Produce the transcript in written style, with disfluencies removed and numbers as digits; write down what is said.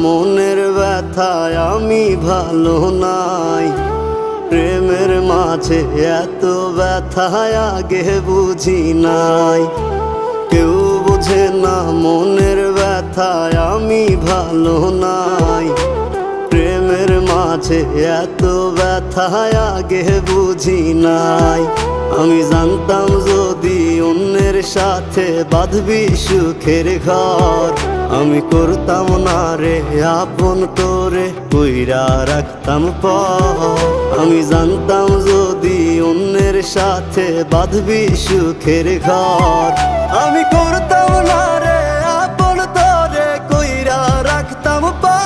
মনের ব্যথায় আমি ভালো নাই। প্রেমের মাঝে এত ব্যথায় আগে বুঝি নাই। কেউ বোঝে না মনের ব্যথায় আমি ভালো নাই। প্রেমের মাঝে এত ব্যথায় আগে বুঝি নাই। আমি জানতাম যদি অন্যের সাথে বাঁধবি সুখের ঘর, আমি করতাম না রে আপন করে কইরা রাখতাম পর। আমি জানতাম যদি অন্যের সাথে বাঁধবি সুখের ঘর, আমি